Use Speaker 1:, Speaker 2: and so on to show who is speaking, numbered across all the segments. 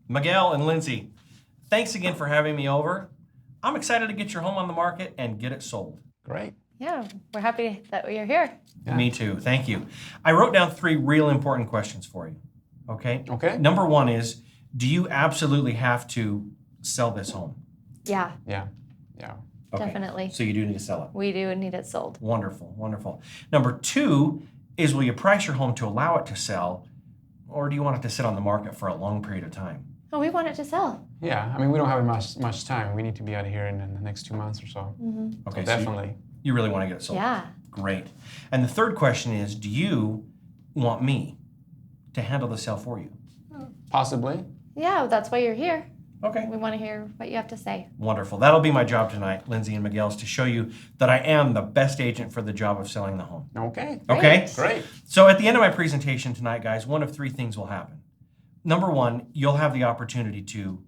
Speaker 1: Miguel and Lindsay, thanks again for having me over. I'm excited to get your home on the market and get it sold.
Speaker 2: Great.
Speaker 3: Yeah, we're happy that you're here.
Speaker 2: Yeah.
Speaker 1: Me too. Thank you. I wrote down 3 real important questions for you. Okay?
Speaker 2: Okay.
Speaker 1: Number 1 is, do you absolutely have to sell this home?
Speaker 3: Yeah,
Speaker 2: Yeah.
Speaker 1: Okay.
Speaker 3: definitely.
Speaker 1: So you do need to sell it.
Speaker 3: We do need it sold.
Speaker 1: Wonderful, wonderful. Number 2 is, will you price your home to allow it to sell, or do you want it to sit on the market for a long period of time?
Speaker 3: Oh, we want it to sell.
Speaker 2: Yeah. I mean, we don't have much time. We need to be out of here in the next 2 months or so.
Speaker 1: Okay,
Speaker 2: So
Speaker 1: so
Speaker 2: definitely.
Speaker 1: you really want to get it sold.
Speaker 3: Yeah.
Speaker 1: Great. And the third question is, do you want me to handle the sale for you?
Speaker 2: Possibly.
Speaker 3: Yeah, that's why you're here.
Speaker 1: Okay.
Speaker 3: We want to hear what you have to say.
Speaker 1: Wonderful. That'll be my job tonight, Lindsay and Miguel's, to show you that I am the best agent for the job of selling the home.
Speaker 2: Okay.
Speaker 1: Okay?
Speaker 2: Great.
Speaker 1: So at the end of my presentation tonight, guys, one of 3 things will happen. Number 1, you'll have the opportunity to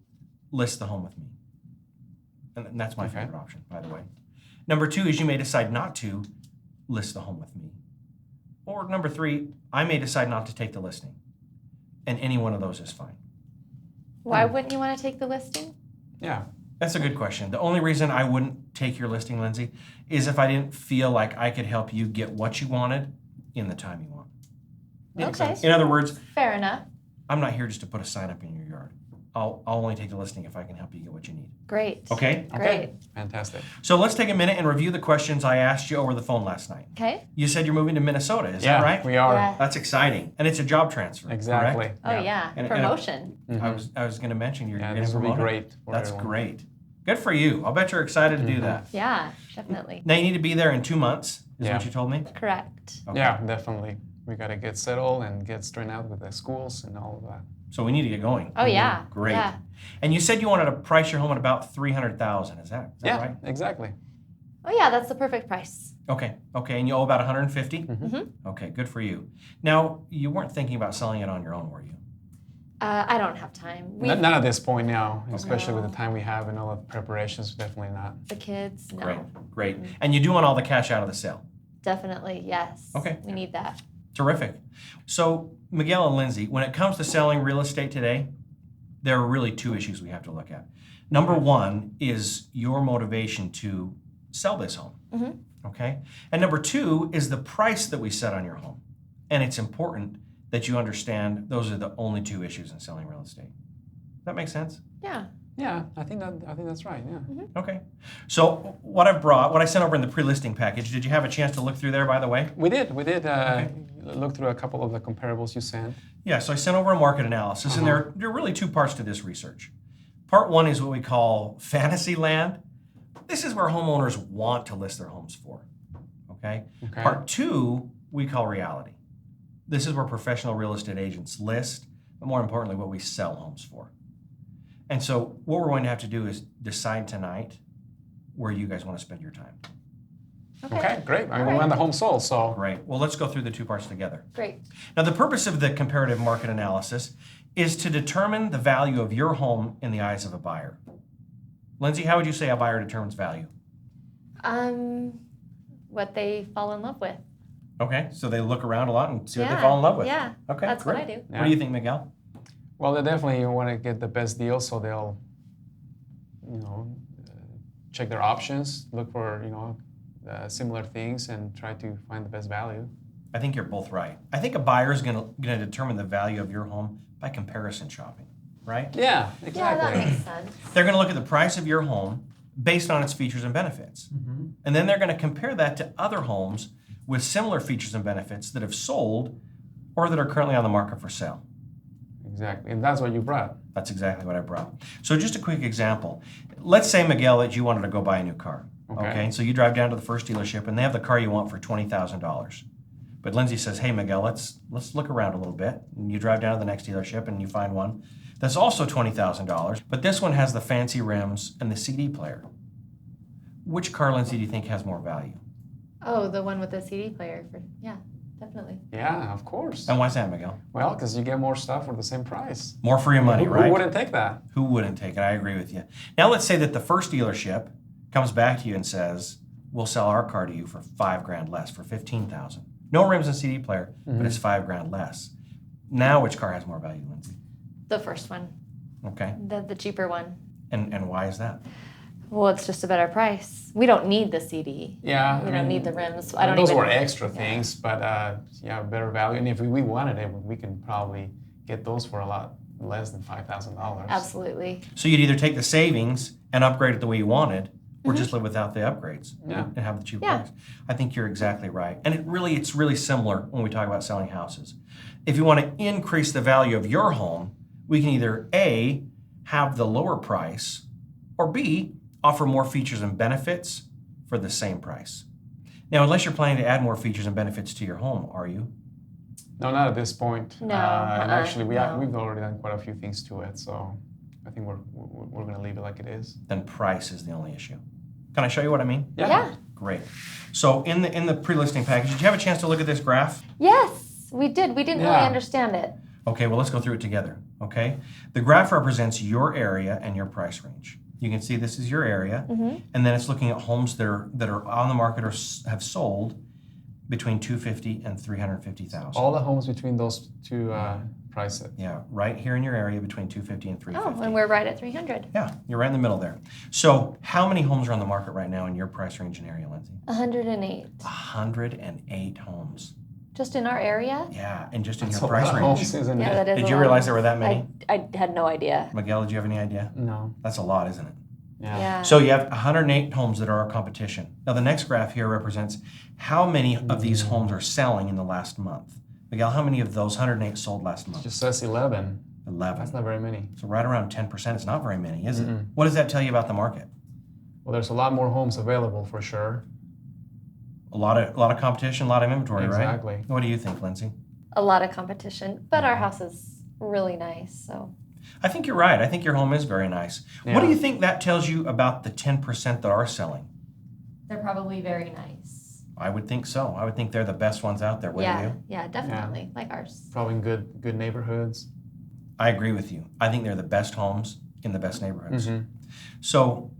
Speaker 1: list the home with me. And that's my
Speaker 2: Okay.
Speaker 1: favorite option, by the way. Number 2 is you may decide not to list the home with me. Or number 3, I may decide not to take the listing. And any one of those is fine.
Speaker 3: Why wouldn't you want to take the listing?
Speaker 2: Yeah.
Speaker 1: That's a good question. The only reason I wouldn't take your listing, Lindsay, is if I didn't feel like I could help you get what you wanted in the time you want.
Speaker 2: Makes
Speaker 3: Okay.
Speaker 2: sense.
Speaker 1: In other words,
Speaker 3: Fair enough.
Speaker 1: I'm not here just to put a sign up in your yard. I'll only take the listing if I can help you get what you need.
Speaker 3: Great.
Speaker 1: Okay?
Speaker 3: Great.
Speaker 2: Fantastic.
Speaker 1: So let's take a minute and review the questions I asked you over the phone last night.
Speaker 3: Okay.
Speaker 1: You said you're moving to Minnesota, is
Speaker 2: Yeah,
Speaker 1: that right?
Speaker 2: we are.
Speaker 3: Yeah.
Speaker 1: That's exciting. And it's a job transfer.
Speaker 2: Exactly.
Speaker 1: correct?
Speaker 3: Oh, yeah.
Speaker 1: And-
Speaker 3: Promotion.
Speaker 1: I was going to mention you're
Speaker 2: Yeah,
Speaker 1: getting
Speaker 2: this will be
Speaker 1: promoted.
Speaker 2: great. for
Speaker 1: That's
Speaker 2: everyone.
Speaker 1: great. Good for you. I'll bet you're excited to do that.
Speaker 3: Yeah, definitely.
Speaker 1: Now you need to be there in 2 months, is
Speaker 2: Yeah.
Speaker 1: what you told me?
Speaker 3: Correct.
Speaker 1: Okay.
Speaker 2: Yeah, definitely. We got to get settled and get straightened out with the schools and all of that.
Speaker 1: So we need to get going.
Speaker 3: Oh, yeah.
Speaker 1: Great.
Speaker 3: Yeah.
Speaker 1: And you said you wanted to price your home at about $300,000. Is that
Speaker 2: Yeah,
Speaker 1: right?
Speaker 2: exactly.
Speaker 3: Oh, yeah, that's the perfect price.
Speaker 1: Okay. And you owe about 150?
Speaker 3: Mm-hmm.
Speaker 1: Okay, good for you. Now, you weren't thinking about selling it on your own, were you?
Speaker 3: I don't have time.
Speaker 2: Not at this point now, especially with
Speaker 3: No.
Speaker 2: the time we have and all the preparations, definitely not.
Speaker 3: The kids, no.
Speaker 1: Great. And you do want all the cash out of the sale.
Speaker 3: Definitely, yes.
Speaker 1: Okay.
Speaker 3: We need that.
Speaker 1: Terrific. So, Miguel and Lindsay, when it comes to selling real estate today, there are really 2 issues we have to look at. Number 1 is your motivation to sell this home. Okay? And number 2 is the price that we set on your home. And it's important that you understand those are the only 2 issues in selling real estate. That make sense?
Speaker 3: Yeah.
Speaker 2: Yeah, I think that's right. Yeah.
Speaker 1: Okay. So what I sent over in the pre-listing package, did you have a chance to look through there, by the way?
Speaker 2: We did look through a couple of the comparables you sent.
Speaker 1: Yeah, so I sent over a market analysis, and there are really 2 parts to this research. Part 1 is what we call fantasy land. This is where homeowners want to list their homes for. Okay?
Speaker 2: Okay.
Speaker 1: Part 2 we call reality. This is where professional real estate agents list, but more importantly, what we sell homes for. And so what we're going to have to do is decide tonight where you guys want to spend your time.
Speaker 2: Okay, great. I mean, we
Speaker 3: All
Speaker 2: want
Speaker 3: right.
Speaker 2: the home sold, so
Speaker 1: Great. Well, let's go through the 2 parts together.
Speaker 3: Great.
Speaker 1: Now, the purpose of the comparative market analysis is to determine the value of your home in the eyes of a buyer. Lindsay, how would you say a buyer determines value?
Speaker 3: What they fall in love with.
Speaker 1: Okay, so they look around a lot and see what they
Speaker 3: Yeah,
Speaker 1: fall in love with.
Speaker 3: yeah,
Speaker 1: Okay,
Speaker 3: that's
Speaker 1: great.
Speaker 3: what I do.
Speaker 1: What do you think, Miguel?
Speaker 2: well, they definitely want to get the best deal, so they'll, check their options, look for similar things, and try to find the best value.
Speaker 1: I think you're both right. I think a buyer is going to determine the value of your home by comparison shopping, right?
Speaker 2: Yeah,
Speaker 3: Yeah,
Speaker 2: exactly.
Speaker 3: that makes sense.
Speaker 1: They're going to look at the price of your home based on its features and benefits. And then they're going to compare that to other homes with similar features and benefits that have sold or that are currently on the market for sale.
Speaker 2: Exactly, and that's what you brought.
Speaker 1: That's exactly what I brought. So just a quick example. Let's say, Miguel, that you wanted to go buy a new car.
Speaker 2: Okay.
Speaker 1: So you drive down to the first dealership and they have the car you want for $20,000. But Lindsay says, hey, Miguel, let's look around a little bit. And you drive down to the next dealership and you find one that's also $20,000, but this one has the fancy rims and the CD player. Which car, Lindsay, do you think has more value?
Speaker 3: Oh, the one with the CD player. Yeah, definitely.
Speaker 2: Yeah, of course.
Speaker 1: And why is that, Miguel?
Speaker 2: Well, because you get more stuff for the same price.
Speaker 1: More for your money,
Speaker 2: Who
Speaker 1: right?
Speaker 2: wouldn't take that?
Speaker 1: Who wouldn't take it? I agree with you. Now let's say that the first dealership comes back to you and says, we'll sell our car to you for $5,000 less, for $15,000. No rims and CD player, but it's $5,000 less. Now which car has more value, Lindsay?
Speaker 3: The first one.
Speaker 1: Okay.
Speaker 3: The cheaper one.
Speaker 1: And why is that?
Speaker 3: Well, it's just a better price. We don't need the CD.
Speaker 2: Yeah,
Speaker 3: We don't need the rims. I
Speaker 2: I mean,
Speaker 3: don't
Speaker 2: those
Speaker 3: even.
Speaker 2: were extra things, but better value. And if we wanted it, we can probably get those for a lot less than $5,000.
Speaker 3: Absolutely.
Speaker 1: So you'd either take the savings and upgrade it the way you wanted, or just live without the upgrades and have the cheap price. I think you're exactly right. And it's really similar when we talk about selling houses. If you want to increase the value of your home, we can either A, have the lower price, or B, offer more features and benefits for the same price. Now, unless you're planning to add more features and benefits to your home, are you?
Speaker 2: No, not at this point.
Speaker 3: No,
Speaker 2: And actually,
Speaker 3: no.
Speaker 2: we've already done quite a few things to it, so I think we're going to leave it like it is.
Speaker 1: Then price is the only issue. Can I show you what I mean?
Speaker 3: Yeah.
Speaker 1: Great. So in the pre-listing package, did you have a chance to look at this graph?
Speaker 3: Yes, we did. We didn't really
Speaker 2: Yeah.
Speaker 3: understand it.
Speaker 1: Okay, well, let's go through it together, okay? The graph represents your area and your price range. You can see this is your area, and then it's looking at homes that are on the market or have sold between $250,000 and $350,000.
Speaker 2: All the homes between those two prices.
Speaker 1: Yeah, right here in your area between $250,000 and
Speaker 3: Oh,
Speaker 1: $350,000.
Speaker 3: and we're right at 300.
Speaker 1: Yeah, you're right in the middle there. So how many homes are on the market right now in your price range and area, Lindsay?
Speaker 3: 108.
Speaker 1: 108 homes.
Speaker 3: Just in our area?
Speaker 1: Yeah, and just in
Speaker 2: That's
Speaker 1: your
Speaker 2: a lot
Speaker 1: price
Speaker 2: of
Speaker 1: range.
Speaker 2: homes, isn't
Speaker 3: Yeah,
Speaker 2: it?
Speaker 3: that is.
Speaker 1: Did
Speaker 3: a
Speaker 1: you
Speaker 3: lot.
Speaker 1: realize there were that many?
Speaker 3: I had no idea.
Speaker 1: Miguel, did you have any idea?
Speaker 2: No.
Speaker 1: That's a lot, isn't it?
Speaker 3: Yeah.
Speaker 1: So you have 108 homes that are our competition. Now the next graph here represents how many of these homes are selling in the last month. Miguel, how many of those 108 sold last
Speaker 2: It
Speaker 1: month?
Speaker 2: just says 11.
Speaker 1: 11.
Speaker 2: That's not very many.
Speaker 1: So right around 10%. It's not very many, is it? What does that tell you about the market?
Speaker 2: Well, there's a lot more homes available for sure.
Speaker 1: A lot of competition, a lot of inventory, right?
Speaker 2: Exactly.
Speaker 1: What do you think, Lindsay?
Speaker 3: A lot of competition, but our house is really nice, so.
Speaker 1: I think you're right. I think your home is very nice.
Speaker 2: Yeah.
Speaker 1: What do you think that tells you about the 10% that are selling?
Speaker 3: They're probably very nice.
Speaker 1: I would think so. I would think they're the best ones out there, wouldn't you?
Speaker 3: Yeah, definitely. Like ours.
Speaker 2: Probably in good neighborhoods.
Speaker 1: I agree with you. I think they're the best homes in the best neighborhoods.
Speaker 2: Mhm.
Speaker 1: So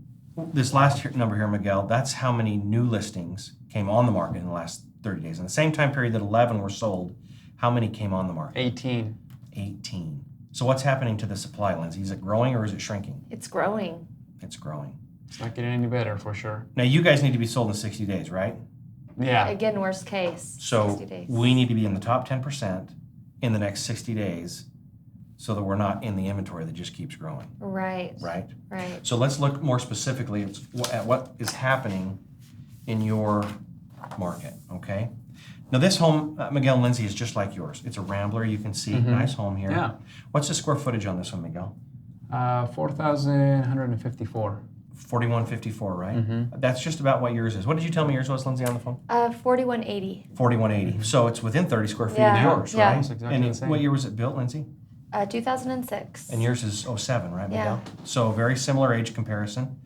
Speaker 1: this last number here, Miguel, that's how many new listings came on the market in the last 30 days. In the same time period that 11 were sold, how many came on the market?
Speaker 2: 18.
Speaker 1: 18. So what's happening to the supply, Lindsay? Is it growing or is it shrinking?
Speaker 3: It's growing.
Speaker 1: It's growing.
Speaker 2: It's not getting any better for sure.
Speaker 1: Now, you guys need to be sold in 60 days, right?
Speaker 2: Yeah.
Speaker 3: Again, worst case.
Speaker 1: So
Speaker 3: 60 days.
Speaker 1: we need to be in the top 10% in the next 60 days so that we're not in the inventory that just keeps growing,
Speaker 3: Right.
Speaker 1: right?
Speaker 3: Right.
Speaker 1: So let's look more specifically at what is happening in your market, okay? Now this home, Miguel and Lindsay, is just like yours. It's a Rambler, you can see. Nice home here.
Speaker 2: Yeah.
Speaker 1: What's the square footage on this one, Miguel?
Speaker 2: 4,154.
Speaker 1: 4154, right? That's just about what yours is. What did you tell me yours was, Lindsay, on the phone?
Speaker 3: 4180.
Speaker 1: 4180. So it's within 30 square feet
Speaker 3: Yeah.
Speaker 1: of yours,
Speaker 3: Yeah.
Speaker 1: right?
Speaker 2: It's exactly
Speaker 1: And
Speaker 2: the same.
Speaker 1: what year was it built, Lindsay?
Speaker 3: 2006.
Speaker 1: And yours is 07, right,
Speaker 3: Yeah.
Speaker 1: Miguel? So very similar age comparison.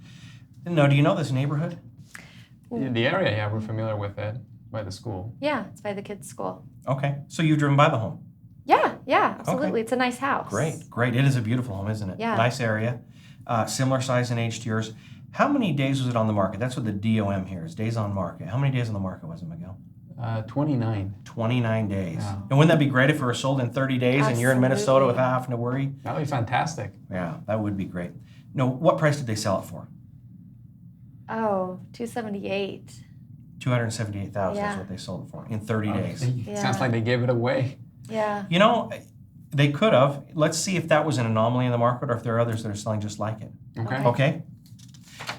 Speaker 1: Now, do you know this neighborhood?
Speaker 2: In the area, yeah, we're familiar with it by the school.
Speaker 3: Yeah, it's by the kids' school.
Speaker 1: Okay, so you've driven by the home.
Speaker 3: Yeah, absolutely. It's a nice house.
Speaker 1: Great. It is a beautiful home, isn't it?
Speaker 3: Yeah.
Speaker 1: Nice area. Similar size and age to yours. How many days was it on the market? That's what the DOM here is, days on market. How many days on the market was it, Miguel?
Speaker 2: 29.
Speaker 1: 29 days.
Speaker 2: Yeah.
Speaker 1: And wouldn't that be great if it were sold in 30 days and you're in Minnesota
Speaker 3: Absolutely.
Speaker 1: without having to worry?
Speaker 2: That would be fantastic.
Speaker 1: Yeah, that would be great. No, what price did they sell it for?
Speaker 3: Oh, 278.
Speaker 1: 278,000 is
Speaker 3: Yeah.
Speaker 1: what they sold it for in 30 days.
Speaker 3: Yeah.
Speaker 2: Sounds like they gave it away.
Speaker 3: Yeah.
Speaker 1: You know, they could have. Let's see if that was an anomaly in the market or if there are others that are selling just like it.
Speaker 2: Okay.
Speaker 1: Okay?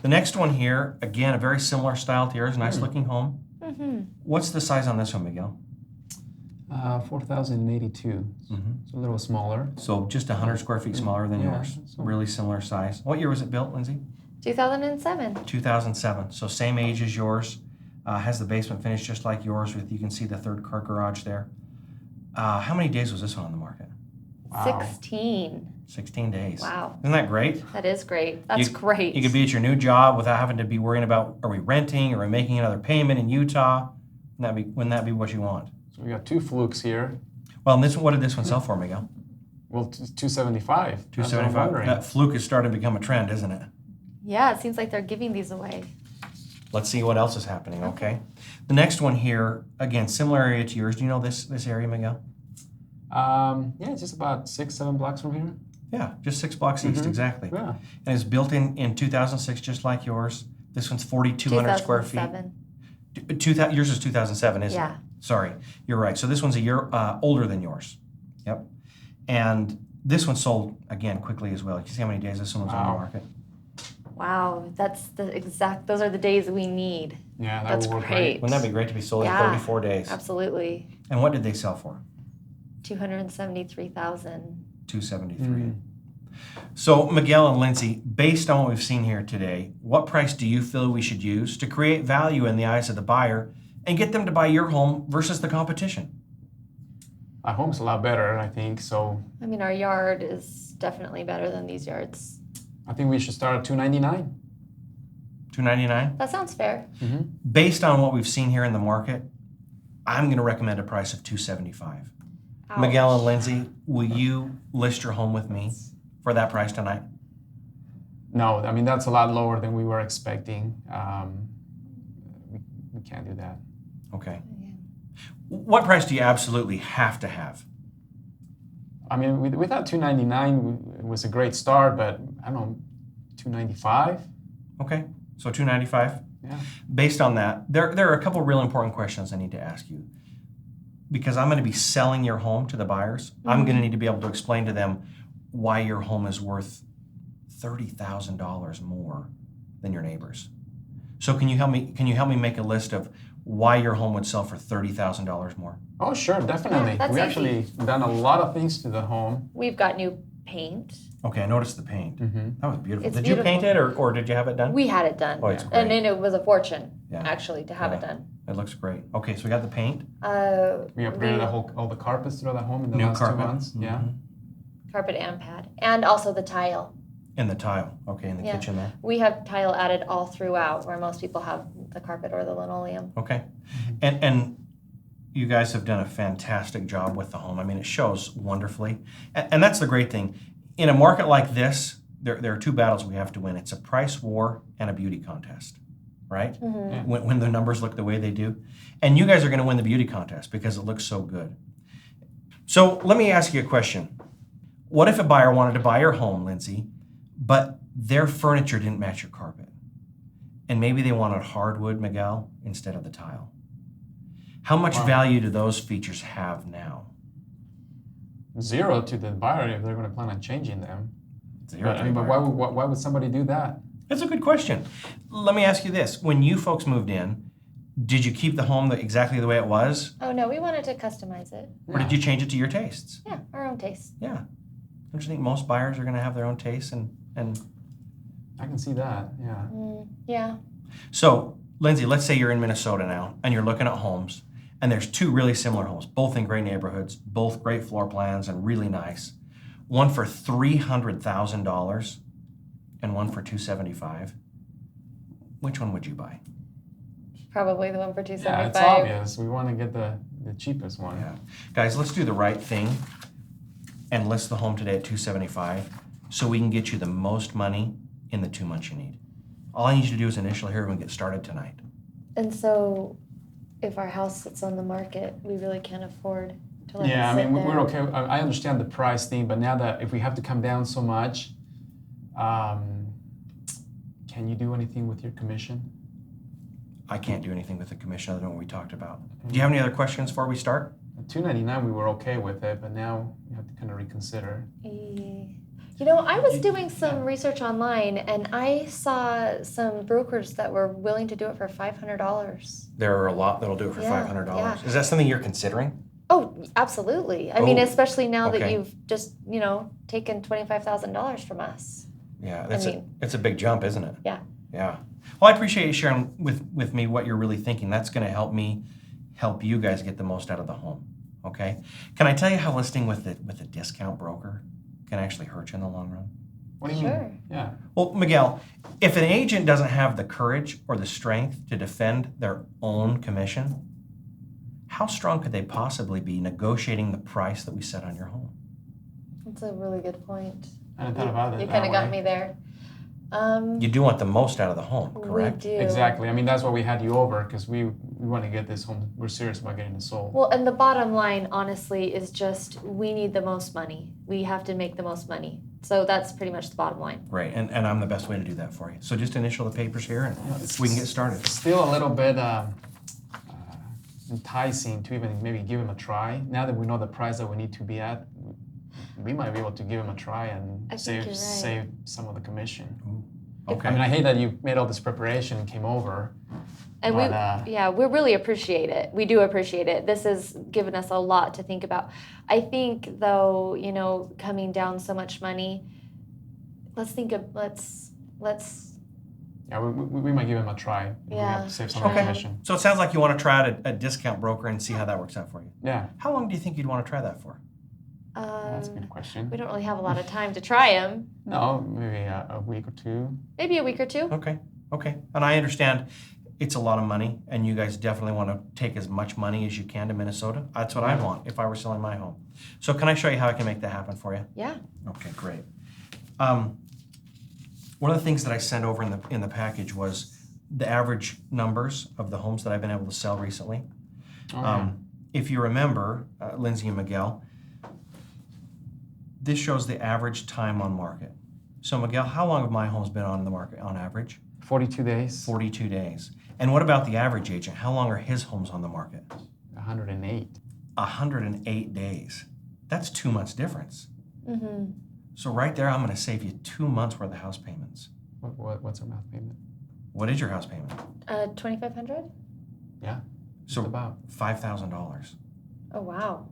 Speaker 1: The next one here, again, a very similar style to yours, nice looking home.
Speaker 3: Mm-hmm.
Speaker 1: What's the size on this one, Miguel?
Speaker 2: 4,082. It's a little smaller.
Speaker 1: So just 100 square feet smaller than
Speaker 2: Yeah,
Speaker 1: yours.
Speaker 2: so-
Speaker 1: Really similar size. What year was it built, Lindsay?
Speaker 3: 2007.
Speaker 1: 2007. So same age as yours. Has the basement finished just like yours with, you can see the third car garage there. How many days was this one on the market?
Speaker 2: Wow.
Speaker 3: 16.
Speaker 1: 16 days.
Speaker 3: Wow.
Speaker 1: Isn't that great?
Speaker 3: That is great. That's
Speaker 1: You-
Speaker 3: great.
Speaker 1: You could be at your new job without having to be worrying about, are we renting, are we making another payment in Utah? Wouldn't that be what you want?
Speaker 2: So we got two flukes here.
Speaker 1: Well, and what did this one sell for, Miguel?
Speaker 2: Well, 275. That's what I'm
Speaker 1: 275.
Speaker 2: wondering.
Speaker 1: That fluke is starting to become a trend, isn't it?
Speaker 3: Yeah, it seems like they're giving these away.
Speaker 1: Let's see what else is happening, okay? The next one here, again, similar area to yours. Do you know this area, Miguel?
Speaker 2: Yeah, it's just about 6-7 blocks from here.
Speaker 1: Yeah, just 6 blocks east, exactly.
Speaker 2: Yeah.
Speaker 1: And it's built in 2006, just like yours. This one's 4,200 square feet.
Speaker 3: 2007.
Speaker 1: Yours is 2007, isn't
Speaker 3: Yeah.
Speaker 1: it? Sorry, you're right. So this one's a year older than yours. Yep. And this one sold, again, quickly as well. You see how many days this one was on the
Speaker 2: Wow.
Speaker 1: market?
Speaker 3: Wow, those are the days we need.
Speaker 2: Yeah, that
Speaker 3: That's
Speaker 2: would work
Speaker 3: great.
Speaker 1: Wouldn't that be great to be sold in
Speaker 3: Yeah.
Speaker 1: 34 days?
Speaker 3: Absolutely.
Speaker 1: And what did they sell for?
Speaker 3: 273,000.
Speaker 1: 273. So Miguel and Lindsay, based on what we've seen here today, what price do you feel we should use to create value in the eyes of the buyer and get them to buy your home versus the competition?
Speaker 2: Our home's a lot better, I think. So
Speaker 3: I mean, our yard is definitely better than these yards.
Speaker 2: I think we should start at $299.
Speaker 1: $299?
Speaker 3: That sounds fair.
Speaker 1: Based on what we've seen here in the market, I'm going to recommend a price of $275.
Speaker 3: Ouch.
Speaker 1: Miguel and Lindsay, will you list your home with me for that price tonight?
Speaker 2: No, I mean that's a lot lower than we were expecting. We can't do that.
Speaker 1: Okay. What price do you absolutely have to have?
Speaker 2: I mean, we thought $299 was a great start, but I don't know, $295.
Speaker 1: Okay, so $295.
Speaker 2: Yeah.
Speaker 1: Based on that, there are a couple real important questions I need to ask you. Because I'm going to be selling your home to the buyers, I'm going to need to be able to explain to them why your home is worth $30,000 more than your neighbors. So can you help me make a list of why your home would sell for $30,000 more?
Speaker 2: Oh, sure, definitely.
Speaker 3: Yeah, that's
Speaker 2: we
Speaker 3: easy.
Speaker 2: actually done a lot of things to the home.
Speaker 3: We've got new paint.
Speaker 1: Okay, I noticed the paint. That was beautiful.
Speaker 3: It's
Speaker 1: Did you paint
Speaker 3: beautiful.
Speaker 1: it or did you have it done?
Speaker 3: We had it done.
Speaker 1: Oh, it's
Speaker 3: And
Speaker 1: great.
Speaker 3: then it was a fortune,
Speaker 1: Yeah.
Speaker 3: actually, to have it
Speaker 1: Yeah.
Speaker 3: done.
Speaker 1: It looks great. Okay, so we got the paint.
Speaker 2: We upgraded all the carpets throughout the home in the
Speaker 1: New
Speaker 2: last
Speaker 1: carpet.
Speaker 2: 2 months. Yeah.
Speaker 3: Carpet and pad. And also the tile.
Speaker 1: And the tile. Okay, in the
Speaker 3: Yeah.
Speaker 1: kitchen there.
Speaker 3: We have tile added all throughout, where most people have the carpet or the linoleum.
Speaker 1: Okay. And you guys have done a fantastic job with the home. I mean, it shows wonderfully. And that's the great thing. In a market like this, there are two battles we have to win. It's a price war and a beauty contest, right?
Speaker 2: Yeah.
Speaker 1: When the numbers look the way they do. And you guys are going to win the beauty contest because it looks so good. So let me ask you a question. What if a buyer wanted to buy your home, Lindsay, but their furniture didn't match your carpet? And maybe they wanted hardwood, Miguel, instead of the tile. How much value do those features have now?
Speaker 2: Zero to the buyer if they're going to plan on changing them.
Speaker 1: Zero to the
Speaker 2: But
Speaker 1: buyer.
Speaker 2: why would somebody do that?
Speaker 1: That's a good question. Let me ask you this. When you folks moved in, did you keep the home exactly the way it was?
Speaker 3: Oh, no, we wanted to customize it.
Speaker 1: Or did you change it to your tastes?
Speaker 3: Yeah, our own taste.
Speaker 1: Yeah. Don't you think most buyers are going to have their own tastes? And
Speaker 2: I can see that. Yeah.
Speaker 3: Yeah.
Speaker 1: So, Lindsay, let's say you're in Minnesota now and you're looking at homes, and there's two really similar homes, both in great neighborhoods, both great floor plans and really nice. One for $300,000 and one for $275,000. Which one would you buy?
Speaker 3: Probably the one for
Speaker 2: Yeah, it's
Speaker 3: 275.
Speaker 2: obvious. We want to get the cheapest one.
Speaker 1: Yeah. Guys, let's do the right thing and list the home today at $275,000 so we can get you the most money in the 2 months you need. All I need you to do is initial here and get started tonight.
Speaker 3: And so, if our house sits on the market, we really can't afford to let
Speaker 2: Yeah,
Speaker 3: it
Speaker 2: I
Speaker 3: sit
Speaker 2: mean,
Speaker 3: there.
Speaker 2: we're okay. I understand the price thing, but now that if we have to come down so much, can you do anything with your commission?
Speaker 1: I can't do anything with the commission other than what we talked about. Do you have any other questions before we start?
Speaker 2: At $299, we were okay with it, but now we have to kind of reconsider.
Speaker 3: You know, I was doing some research online, and I saw some brokers that were willing to do it for $500.
Speaker 1: There are a lot that'll do it for
Speaker 3: Yeah,
Speaker 1: $500.
Speaker 3: yeah.
Speaker 1: Is that something you're considering?
Speaker 3: Oh, absolutely. I mean,
Speaker 1: Oh,
Speaker 3: especially now that
Speaker 1: okay.
Speaker 3: you've just, taken $25,000 from us.
Speaker 1: Yeah,
Speaker 3: mean-
Speaker 1: it's a big jump, isn't it?
Speaker 3: Yeah.
Speaker 1: Yeah. Well, I appreciate you sharing with me what you're really thinking. That's going to help me help you guys get the most out of the home. Okay? Can I tell you how listing with a discount broker can actually hurt you in the long run?
Speaker 2: What do you
Speaker 3: Sure.
Speaker 2: mean? Yeah.
Speaker 1: Well, Miguel, if an agent doesn't have the courage or the strength to defend their own commission, how strong could they possibly be negotiating the price that we set on your home?
Speaker 3: That's a really good point.
Speaker 2: I hadn't thought about it
Speaker 3: You
Speaker 2: that
Speaker 3: kind of got
Speaker 2: way.
Speaker 3: me there.
Speaker 1: You do want the most out of the home, correct?
Speaker 3: We do.
Speaker 2: Exactly. I mean, that's why we had you over, because we want to get this home. We're serious about getting it sold.
Speaker 3: Well, and the bottom line, honestly, is just we need the most money. We have to make the most money. So that's pretty much the bottom line.
Speaker 1: Great, and I'm the best way to do that for you. So just initial the papers here and we can get started.
Speaker 2: Still a little bit enticing to even maybe give him a try. Now that we know the price that we need to be at, we might be able to give him a try and
Speaker 3: I think you're right.
Speaker 2: save some of the commission.
Speaker 1: Ooh, okay.
Speaker 2: I mean, I hate that you made all this preparation and came over.
Speaker 3: And
Speaker 2: but,
Speaker 3: we really appreciate it. We do appreciate it. This has given us a lot to think about. I think though, you know, coming down so much money, let's
Speaker 2: Yeah, we might give him a try. We have to save some of the commission.
Speaker 1: So it sounds like you want to try out a discount broker and see how that works out for you.
Speaker 2: Yeah.
Speaker 1: How long do you think you'd want to try that for?
Speaker 2: That's a good question.
Speaker 3: We don't really have a lot of time to try them.
Speaker 2: No, maybe a week or two.
Speaker 3: Maybe a week or two.
Speaker 1: Okay. And I understand it's a lot of money, and you guys definitely want to take as much money as you can to Minnesota. That's what I'd want if I were selling my home. So can I show you how I can make that happen for you?
Speaker 3: Yeah.
Speaker 1: Okay, great. One of the things that I sent over in the package was the average numbers of the homes that I've been able to sell recently. If you remember, Lindsay and Miguel, this shows the average time on market. So Miguel, how long have my homes been on the market on average?
Speaker 2: 42 days.
Speaker 1: 42 days. And what about the average agent? How long are his homes on the market?
Speaker 2: 108.
Speaker 1: 108 days. That's 2 months difference.
Speaker 3: Mm-hmm.
Speaker 1: So right there, I'm going to save you 2 months worth of house payments.
Speaker 2: What's our month payment?
Speaker 1: What is your house payment?
Speaker 3: $2,500.
Speaker 2: Yeah.
Speaker 1: So
Speaker 2: about
Speaker 1: $5,000.
Speaker 3: Oh wow.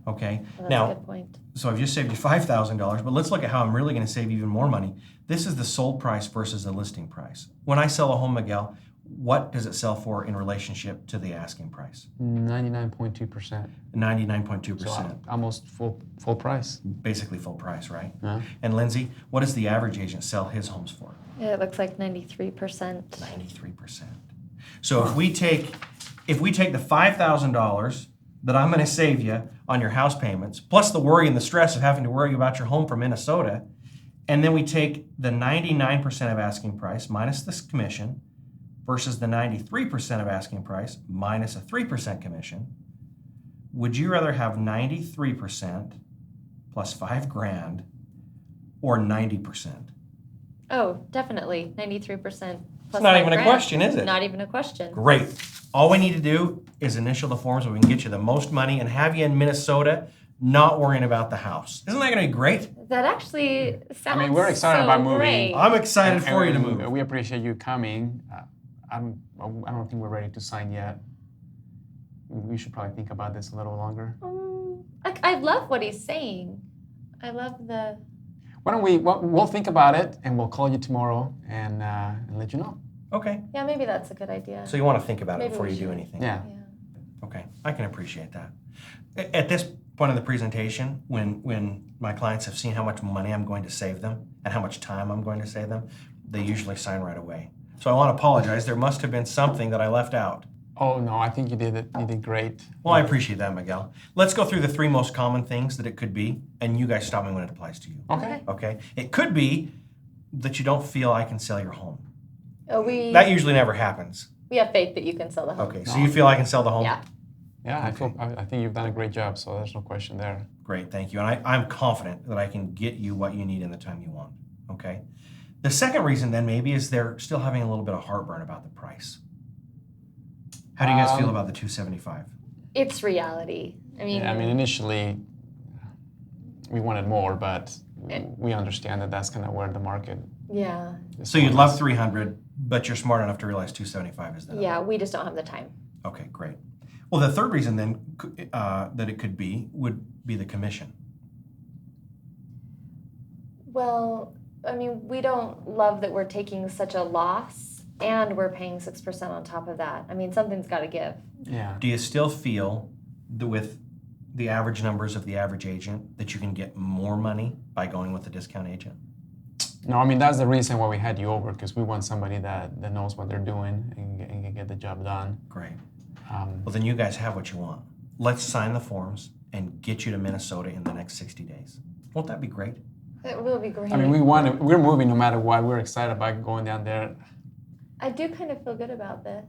Speaker 1: Okay.
Speaker 3: Well, that's
Speaker 1: Now,
Speaker 3: a good point.
Speaker 1: so I've just saved you $5,000, but let's look at how I'm really going to save you even more money. This is the sold price versus the listing price. When I sell a home, Miguel, what does it sell for in relationship to the asking price?
Speaker 2: 99.2%.
Speaker 1: 99.2%.
Speaker 2: So almost full price.
Speaker 1: Basically full price, right?
Speaker 2: Yeah.
Speaker 1: And Lindsay, what does the average agent sell his homes for?
Speaker 3: Yeah, it looks like 93%.
Speaker 1: 93%. So if we take the $5,000 that I'm going to save you on your house payments, plus the worry and the stress of having to worry about your home from Minnesota, and then we take the 99% of asking price minus this commission versus the 93% of asking price minus a 3% commission, would you rather have 93% plus $5,000 or 90%?
Speaker 3: Oh, definitely 93%.
Speaker 1: It's not even a question, is it?
Speaker 3: Not even a question.
Speaker 1: Great. All we need to do is initial the forms so we can get you the most money and have you in Minnesota not worrying about the house. Isn't that going to be great?
Speaker 3: That actually sounds.
Speaker 2: I mean, we're excited about moving.
Speaker 3: Great.
Speaker 1: I'm excited for you to move.
Speaker 2: We appreciate you coming. I don't think we're ready to sign yet. We should probably think about this a little longer.
Speaker 3: I love what he's saying. I love the.
Speaker 2: Why don't we'll think about it and we'll call you tomorrow and let you know.
Speaker 1: Okay.
Speaker 3: Yeah, maybe that's a good idea.
Speaker 1: So you want to think about it
Speaker 3: Maybe
Speaker 1: before
Speaker 3: we
Speaker 1: you do
Speaker 3: should.
Speaker 1: anything.
Speaker 2: Yeah.
Speaker 1: Okay. I can appreciate that. At this point in the presentation, when my clients have seen how much money I'm going to save them and how much time I'm going to save them, they usually sign right away. So I want to apologize. There must have been something that I left out.
Speaker 2: Oh no, I think you did it. You did great.
Speaker 1: Well, I appreciate that, Miguel. Let's go through the 3 most common things that it could be, and you guys stop me when it applies to you.
Speaker 2: Okay.
Speaker 1: Okay? It could be that you don't feel I can sell your home.
Speaker 3: Oh,
Speaker 1: That usually never happens.
Speaker 3: we have faith that you can sell the home.
Speaker 1: Okay, so you feel I can sell the home?
Speaker 3: Yeah.
Speaker 2: Yeah, I think you've done a great job, so there's no question there.
Speaker 1: Great, thank you. And I'm confident that I can get you what you need in the time you want. Okay? The second reason then maybe is they're still having a little bit of heartburn about the price. How do you guys feel about the $275?
Speaker 3: It's reality. I mean,
Speaker 2: Initially we wanted more, but we understand that that's kind of where the market.
Speaker 3: yeah.
Speaker 1: So you'd love $300, but you're smart enough to realize $275 is the number.
Speaker 3: Yeah, we just don't have the time.
Speaker 1: Okay, great. Well, the third reason then that it could be would be the commission.
Speaker 3: Well, I mean, we don't love that we're taking such a loss and we're paying 6% on top of that. I mean, something's got to give.
Speaker 2: Yeah.
Speaker 1: Do you still feel that with the average numbers of the average agent that you can get more money by going with the discount agent?
Speaker 2: No, I mean, that's the reason why we had you over, because we want somebody that knows what they're doing and can get the job done.
Speaker 1: Great. Well, then you guys have what you want. Let's sign the forms and get you to Minnesota in the next 60 days. Won't that be great?
Speaker 3: It will be great.
Speaker 2: I mean, we're moving no matter what. We're excited about going down there.
Speaker 3: I do kind of feel good about this.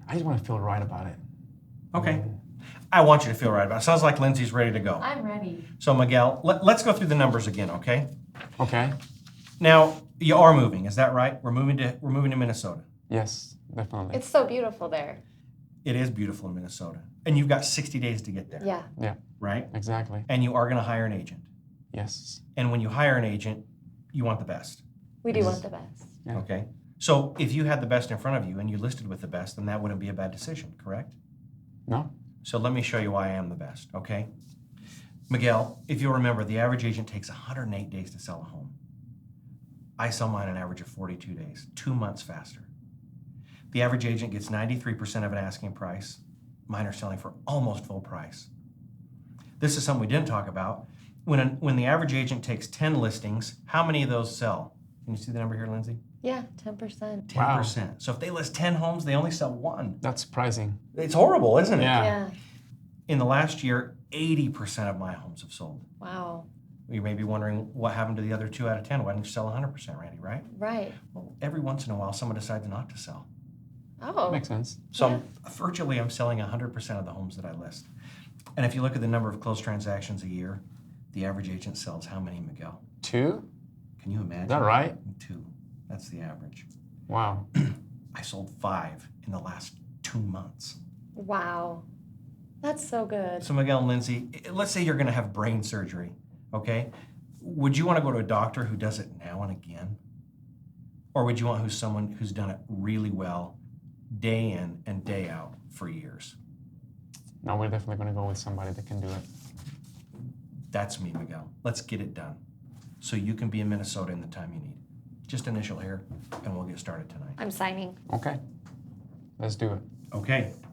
Speaker 2: I just want to feel right about it.
Speaker 1: Okay. I want you to feel right about it. Sounds like Lindsay's ready to go.
Speaker 3: I'm ready.
Speaker 1: So Miguel, let's go through the numbers again, okay?
Speaker 2: Okay.
Speaker 1: Now, you are moving, is that right? We're moving to Minnesota.
Speaker 2: Yes, definitely.
Speaker 3: It's so beautiful there.
Speaker 1: It is beautiful in Minnesota. And you've got 60 days to get there,
Speaker 3: Yeah.
Speaker 2: Yeah,
Speaker 1: right?
Speaker 2: exactly.
Speaker 1: And you are going to hire an agent.
Speaker 2: Yes.
Speaker 1: And when you hire an agent, you want the best,
Speaker 3: We do want the best.
Speaker 2: Yeah.
Speaker 1: okay? So if you had the best in front of you and you listed with the best, then that wouldn't be a bad decision, correct?
Speaker 2: No?
Speaker 1: So let me show you why I am the best, okay? Miguel, if you'll remember, the average agent takes 108 days to sell a home. I sell mine an average of 42 days, 2 months faster. The average agent gets 93% of an asking price. Mine are selling for almost full price. This is something we didn't talk about. When the average agent takes 10 listings, how many of those sell? Can you see the number here, Lindsay?
Speaker 3: Yeah, 10%.
Speaker 1: 10%. So if they list 10 homes, they only sell one.
Speaker 2: That's surprising.
Speaker 1: It's horrible, isn't it?
Speaker 2: Yeah.
Speaker 3: Yeah.
Speaker 1: In the last year, 80% of my homes have sold.
Speaker 3: Wow.
Speaker 1: You may be wondering what happened to the other 2 out of 10. Why didn't you sell 100%, Randy, right?
Speaker 3: Right.
Speaker 1: Well, every once in a while, someone decides not to sell.
Speaker 3: Oh.
Speaker 2: Makes sense.
Speaker 1: So virtually, I'm selling 100% of the homes that I list. And if you look at the number of closed transactions a year, the average agent sells how many, Miguel?
Speaker 2: 2?
Speaker 1: Can you imagine?
Speaker 2: Is that right?
Speaker 1: 2. That's the average.
Speaker 2: Wow.
Speaker 1: I sold 5 in the last 2 months.
Speaker 3: Wow. That's so good.
Speaker 1: So Miguel and Lindsay, let's say you're going to have brain surgery, okay? Would you want to go to a doctor who does it now and again? Or would you want someone who's done it really well, day in and day out for years?
Speaker 2: No, we're definitely going to go with somebody that can do it.
Speaker 1: That's me, Miguel. Let's get it done so you can be in Minnesota in the time you need. Just initial here, and we'll get started tonight.
Speaker 3: I'm signing.
Speaker 2: Okay. Let's do it.
Speaker 1: Okay,